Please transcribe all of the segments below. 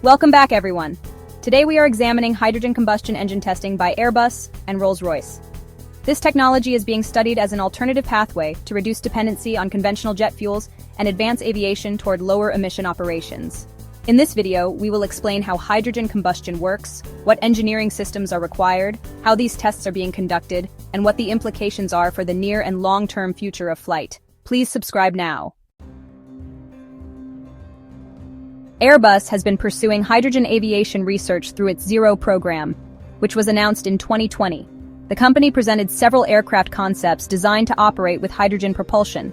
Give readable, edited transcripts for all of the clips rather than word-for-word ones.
Welcome back, everyone. Today we are examining hydrogen combustion engine testing by Airbus and Rolls Royce. This technology is being studied as an alternative pathway to reduce dependency on conventional jet fuels and advance aviation toward lower emission operations. In this video, we will explain how hydrogen combustion works, what engineering systems are required, how these tests are being conducted, and what the implications are for the near and long-term future of flight. Please subscribe now. Airbus has been pursuing hydrogen aviation research through its ZEROe program, which was announced in 2020. The company presented several aircraft concepts designed to operate with hydrogen propulsion.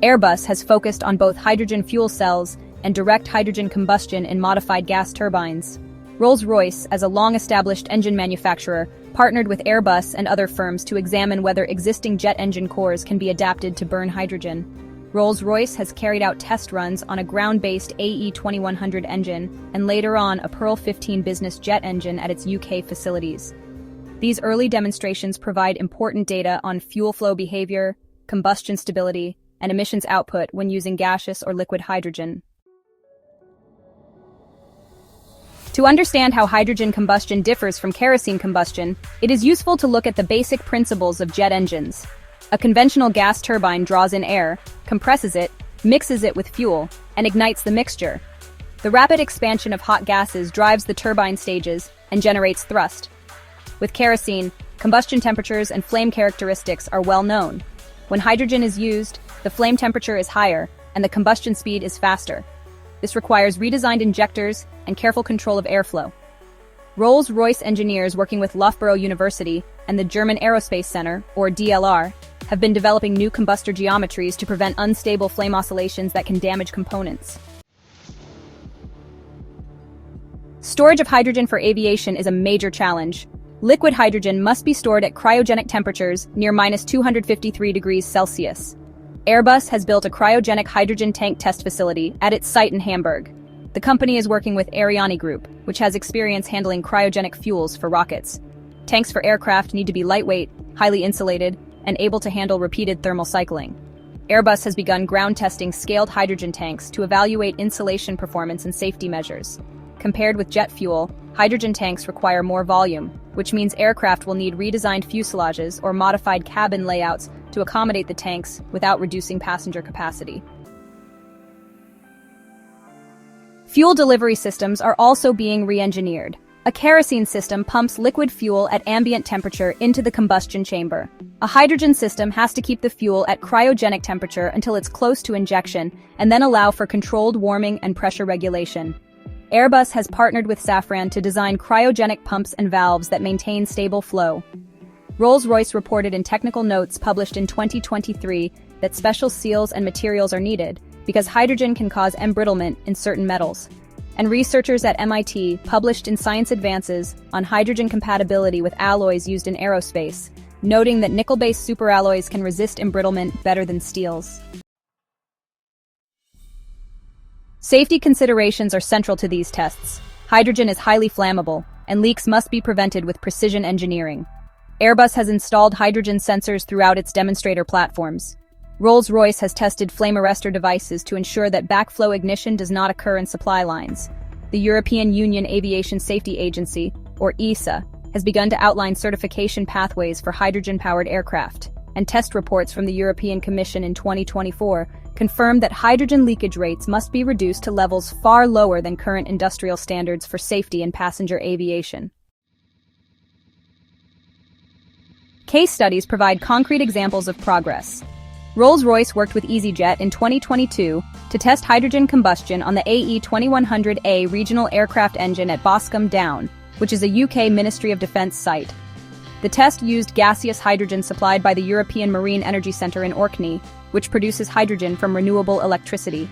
Airbus has focused on both hydrogen fuel cells and direct hydrogen combustion in modified gas turbines. Rolls-Royce, as a long-established engine manufacturer, partnered with Airbus and other firms to examine whether existing jet engine cores can be adapted to burn hydrogen. Rolls-Royce has carried out test runs on a ground-based AE2100 engine and later on a Pearl 15 business jet engine at its UK facilities. These early demonstrations provide important data on fuel flow behavior, combustion stability, and emissions output when using gaseous or liquid hydrogen. To understand how hydrogen combustion differs from kerosene combustion, it is useful to look at the basic principles of jet engines. A conventional gas turbine draws in air, compresses it, mixes it with fuel, and ignites the mixture. The rapid expansion of hot gases drives the turbine stages and generates thrust. With kerosene, combustion temperatures and flame characteristics are well known. When hydrogen is used, the flame temperature is higher and the combustion speed is faster. This requires redesigned injectors and careful control of airflow. Rolls-Royce engineers working with Loughborough University and the German Aerospace Center, or DLR, have been developing new combustor geometries to prevent unstable flame oscillations that can damage components. Storage of hydrogen for aviation is a major challenge. Liquid hydrogen must be stored at cryogenic temperatures near -253 degrees Celsius. Airbus has built a cryogenic hydrogen tank test facility at its site in Hamburg. The company is working with Ariane Group, which has experience handling cryogenic fuels for rockets. Tanks for aircraft need to be lightweight, highly insulated, and able to handle repeated thermal cycling. Airbus has begun ground testing scaled hydrogen tanks to evaluate insulation performance and safety measures. Compared with jet fuel, hydrogen tanks require more volume, which means aircraft will need redesigned fuselages or modified cabin layouts to accommodate the tanks without reducing passenger capacity. Fuel delivery systems are also being re-engineered. A kerosene system pumps liquid fuel at ambient temperature into the combustion chamber. A hydrogen system has to keep the fuel at cryogenic temperature until it's close to injection and then allow for controlled warming and pressure regulation. Airbus has partnered with Safran to design cryogenic pumps and valves that maintain stable flow. Rolls-Royce reported in technical notes published in 2023 that special seals and materials are needed because hydrogen can cause embrittlement in certain metals. And researchers at MIT published in Science Advances on hydrogen compatibility with alloys used in aerospace, noting that nickel-based superalloys can resist embrittlement better than steels. Safety considerations are central to these tests. Hydrogen is highly flammable, and leaks must be prevented with precision engineering. Airbus has installed hydrogen sensors throughout its Demonstrator platforms. Rolls-Royce has tested flame arrestor devices to ensure that backflow ignition does not occur in supply lines. The European Union Aviation Safety Agency, or ESA, has begun to outline certification pathways for hydrogen-powered aircraft, and test reports from the European Commission in 2024 confirmed that hydrogen leakage rates must be reduced to levels far lower than current industrial standards for safety in passenger aviation. Case studies provide concrete examples of progress. Rolls-Royce worked with EasyJet in 2022 to test hydrogen combustion on the AE2100A regional aircraft engine at Boscombe Down, which is a UK Ministry of Defence site. The test used gaseous hydrogen supplied by the European Marine Energy Centre in Orkney, which produces hydrogen from renewable electricity.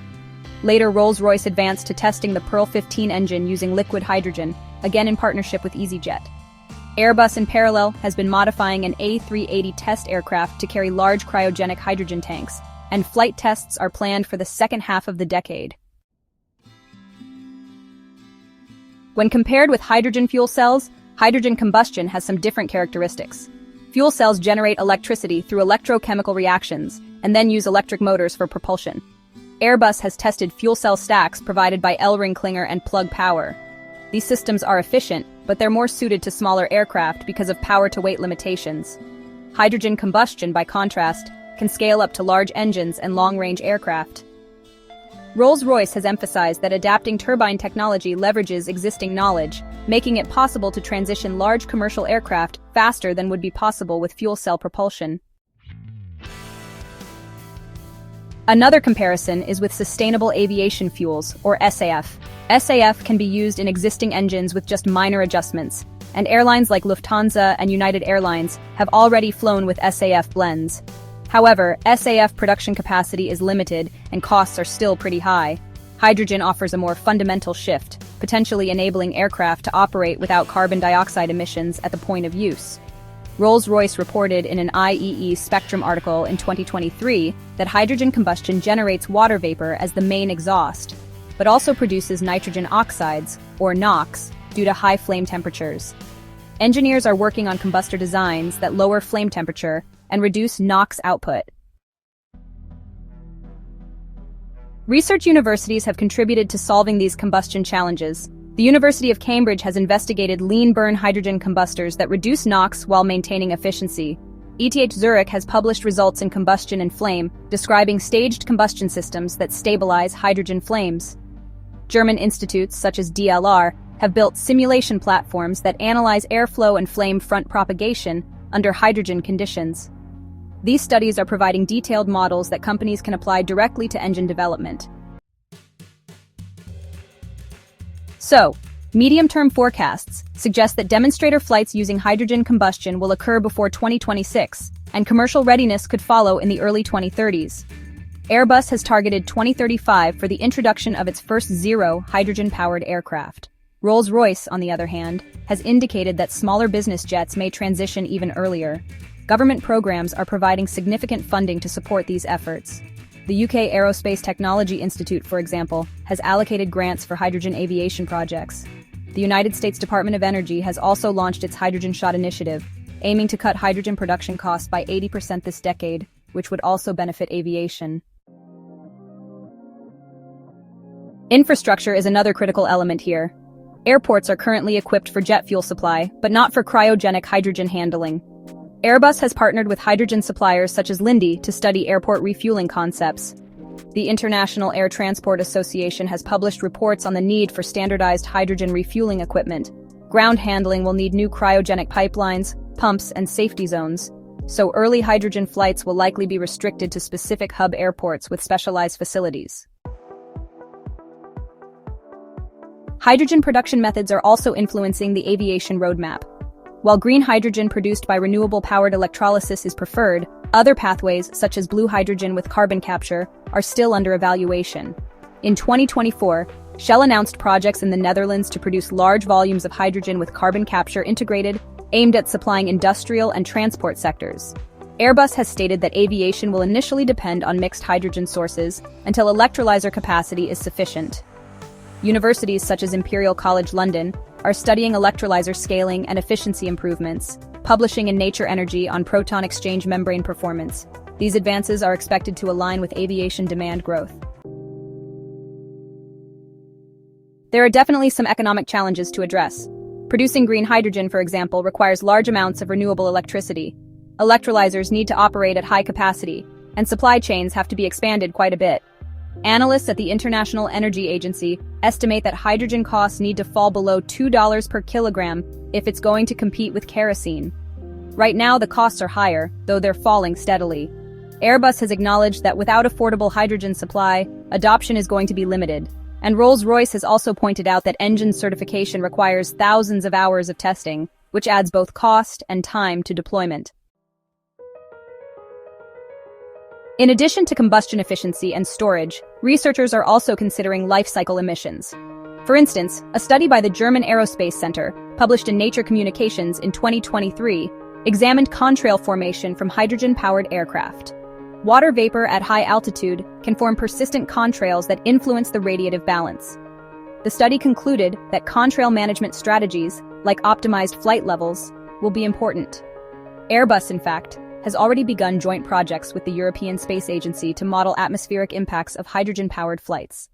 Later, Rolls-Royce advanced to testing the Pearl 15 engine using liquid hydrogen, again in partnership with EasyJet. Airbus, in parallel, has been modifying an A380 test aircraft to carry large cryogenic hydrogen tanks, and flight tests are planned for the second half of the decade. When compared with hydrogen fuel cells, hydrogen combustion has some different characteristics. Fuel cells generate electricity through electrochemical reactions and then use electric motors for propulsion. Airbus has tested fuel cell stacks provided by L-ring Klinger and Plug Power. These systems are efficient, but they're more suited to smaller aircraft because of power-to-weight limitations. Hydrogen combustion, by contrast, can scale up to large engines and long-range aircraft. Rolls-Royce has emphasized that adapting turbine technology leverages existing knowledge, making it possible to transition large commercial aircraft faster than would be possible with fuel cell propulsion. Another comparison is with sustainable aviation fuels, or SAF. SAF can be used in existing engines with just minor adjustments, and airlines like Lufthansa and United Airlines have already flown with SAF blends. However, SAF production capacity is limited and costs are still pretty high. Hydrogen offers a more fundamental shift, potentially enabling aircraft to operate without carbon dioxide emissions at the point of use. Rolls-Royce reported in an IEE Spectrum article in 2023 that hydrogen combustion generates water vapor as the main exhaust, but also produces nitrogen oxides, or NOx, due to high flame temperatures. Engineers are working on combustor designs that lower flame temperature and reduce NOx output. Research universities have contributed to solving these combustion challenges. The University of Cambridge has investigated lean-burn hydrogen combustors that reduce NOx while maintaining efficiency. ETH Zurich has published results in combustion and flame, describing staged combustion systems that stabilize hydrogen flames. German institutes, such as DLR, have built simulation platforms that analyze airflow and flame front propagation under hydrogen conditions. These studies are providing detailed models that companies can apply directly to engine development. So, medium-term forecasts suggest that demonstrator flights using hydrogen combustion will occur before 2026, and commercial readiness could follow in the early 2030s. Airbus has targeted 2035 for the introduction of its first ZEROe hydrogen-powered aircraft. Rolls-Royce, on the other hand, has indicated that smaller business jets may transition even earlier. Government programs are providing significant funding to support these efforts. The UK Aerospace Technology Institute, for example, has allocated grants for hydrogen aviation projects. The United States Department of Energy has also launched its Hydrogen Shot initiative, aiming to cut hydrogen production costs by 80% this decade, which would also benefit aviation. Infrastructure is another critical element here. Airports are currently equipped for jet fuel supply, but not for cryogenic hydrogen handling. Airbus has partnered with hydrogen suppliers such as Linde to study airport refueling concepts. The International Air Transport Association has published reports on the need for standardized hydrogen refueling equipment. Ground handling will need new cryogenic pipelines, pumps, and safety zones, so early hydrogen flights will likely be restricted to specific hub airports with specialized facilities. Hydrogen production methods are also influencing the aviation roadmap. While green hydrogen produced by renewable-powered electrolysis is preferred, other pathways, such as blue hydrogen with carbon capture, are still under evaluation. In 2024, Shell announced projects in the Netherlands to produce large volumes of hydrogen with carbon capture integrated, aimed at supplying industrial and transport sectors. Airbus has stated that aviation will initially depend on mixed hydrogen sources until electrolyzer capacity is sufficient. Universities such as Imperial College London are studying electrolyzer scaling and efficiency improvements, publishing in Nature Energy on proton exchange membrane performance. These advances are expected to align with aviation demand growth. There are definitely some economic challenges to address. Producing green hydrogen, for example, requires large amounts of renewable electricity. Electrolyzers need to operate at high capacity, and supply chains have to be expanded quite a bit. Analysts at the International Energy Agency estimate that hydrogen costs need to fall below $2 per kilogram if it's going to compete with kerosene. Right now, the costs are higher, though they're falling steadily. Airbus has acknowledged that without affordable hydrogen supply, adoption is going to be limited. And Rolls-Royce has also pointed out that engine certification requires thousands of hours of testing, which adds both cost and time to deployment. In addition to combustion efficiency and storage, researchers are also considering life cycle emissions. For instance, a study by the German Aerospace Center, published in Nature Communications in 2023, examined contrail formation from hydrogen-powered aircraft. Water vapor at high altitude can form persistent contrails that influence the radiative balance. The study concluded that contrail management strategies, like optimized flight levels, will be important. Airbus, in fact, has already begun joint projects with the European Space Agency to model atmospheric impacts of hydrogen-powered flights.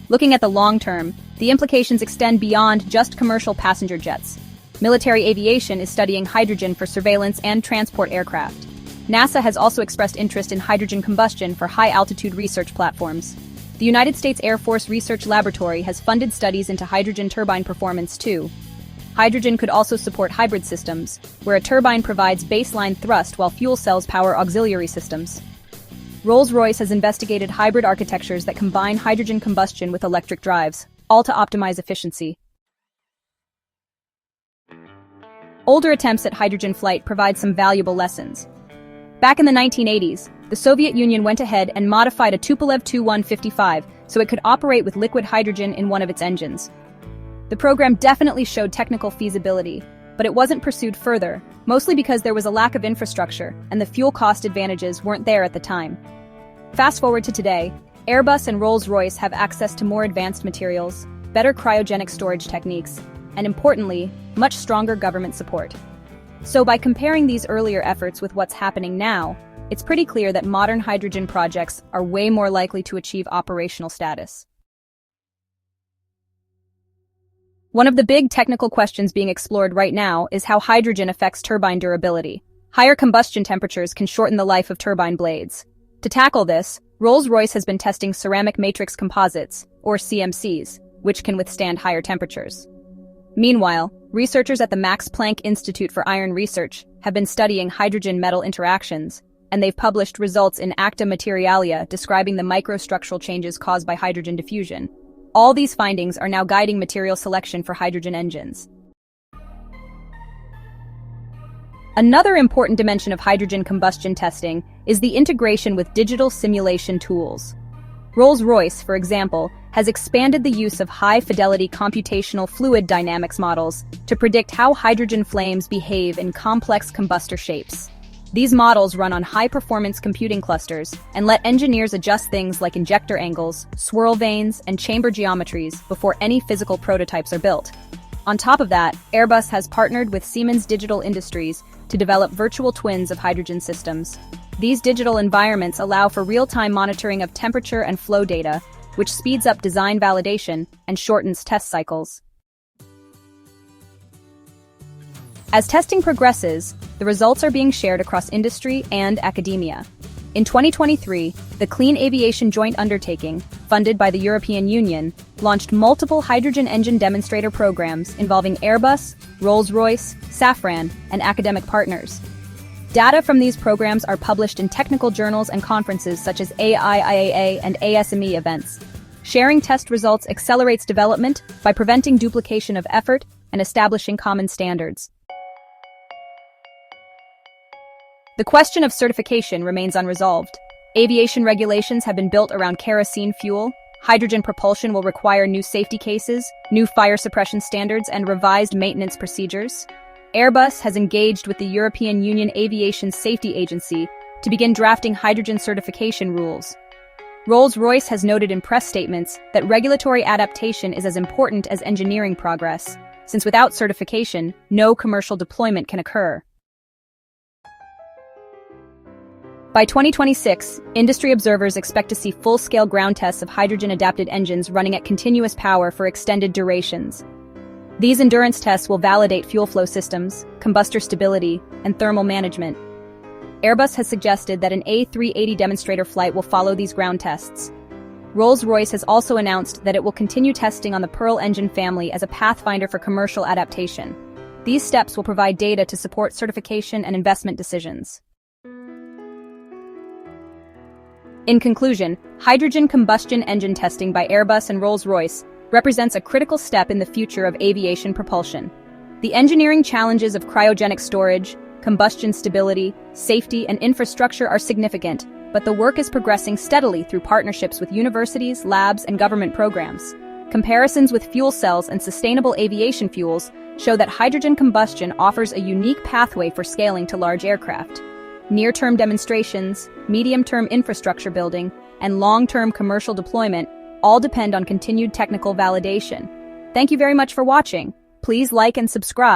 Looking at the long term, the implications extend beyond just commercial passenger jets. Military aviation is studying hydrogen for surveillance and transport aircraft. NASA has also expressed interest in hydrogen combustion for high-altitude research platforms. The United States Air Force Research Laboratory has funded studies into hydrogen turbine performance too. Hydrogen could also support hybrid systems, where a turbine provides baseline thrust while fuel cells power auxiliary systems. Rolls-Royce has investigated hybrid architectures that combine hydrogen combustion with electric drives, all to optimize efficiency. Older attempts at hydrogen flight provide some valuable lessons. Back in the 1980s, the Soviet Union went ahead and modified a Tupolev Tu-155 so it could operate with liquid hydrogen in one of its engines. The program definitely showed technical feasibility, but it wasn't pursued further, mostly because there was a lack of infrastructure and the fuel cost advantages weren't there at the time. Fast forward to today, Airbus and Rolls Royce have access to more advanced materials, better cryogenic storage techniques, and importantly, much stronger government support. So by comparing these earlier efforts with what's happening now, it's pretty clear that modern hydrogen projects are way more likely to achieve operational status. One of the big technical questions being explored right now is how hydrogen affects turbine durability. Higher combustion temperatures can shorten the life of turbine blades. To tackle this, Rolls-Royce has been testing ceramic matrix composites, or CMCs, which can withstand higher temperatures. Meanwhile, researchers at the Max Planck Institute for Iron Research have been studying hydrogen-metal interactions, and they've published results in Acta Materialia describing the microstructural changes caused by hydrogen diffusion. All these findings are now guiding material selection for hydrogen engines. Another important dimension of hydrogen combustion testing is the integration with digital simulation tools. Rolls-Royce, for example, has expanded the use of high-fidelity computational fluid dynamics models to predict how hydrogen flames behave in complex combustor shapes. These models run on high-performance computing clusters and let engineers adjust things like injector angles, swirl vanes, and chamber geometries before any physical prototypes are built. On top of that, Airbus has partnered with Siemens Digital Industries to develop virtual twins of hydrogen systems. These digital environments allow for real-time monitoring of temperature and flow data, which speeds up design validation and shortens test cycles. As testing progresses, the results are being shared across industry and academia. In 2023, the Clean Aviation Joint Undertaking, funded by the European Union, launched multiple hydrogen engine demonstrator programs involving Airbus, Rolls-Royce, Safran, and academic partners. Data from these programs are published in technical journals and conferences such as AIIAA and ASME events. Sharing test results accelerates development by preventing duplication of effort and establishing common standards. The question of certification remains unresolved. Aviation regulations have been built around kerosene fuel. Hydrogen propulsion will require new safety cases, new fire suppression standards, and revised maintenance procedures. Airbus has engaged with the European Union Aviation Safety Agency to begin drafting hydrogen certification rules. Rolls-Royce has noted in press statements that regulatory adaptation is as important as engineering progress, since without certification, no commercial deployment can occur. By 2026, industry observers expect to see full-scale ground tests of hydrogen-adapted engines running at continuous power for extended durations. These endurance tests will validate fuel flow systems, combustor stability, and thermal management. Airbus has suggested that an A380 demonstrator flight will follow these ground tests. Rolls-Royce has also announced that it will continue testing on the Pearl engine family as a pathfinder for commercial adaptation. These steps will provide data to support certification and investment decisions. In conclusion, hydrogen combustion engine testing by Airbus and Rolls-Royce represents a critical step in the future of aviation propulsion. The engineering challenges of cryogenic storage, combustion stability, safety, and infrastructure are significant, but the work is progressing steadily through partnerships with universities, labs, and government programs. Comparisons with fuel cells and sustainable aviation fuels show that hydrogen combustion offers a unique pathway for scaling to large aircraft. Near-term demonstrations, medium-term infrastructure building, and long-term commercial deployment all depend on continued technical validation. Thank you very much for watching. Please like and subscribe.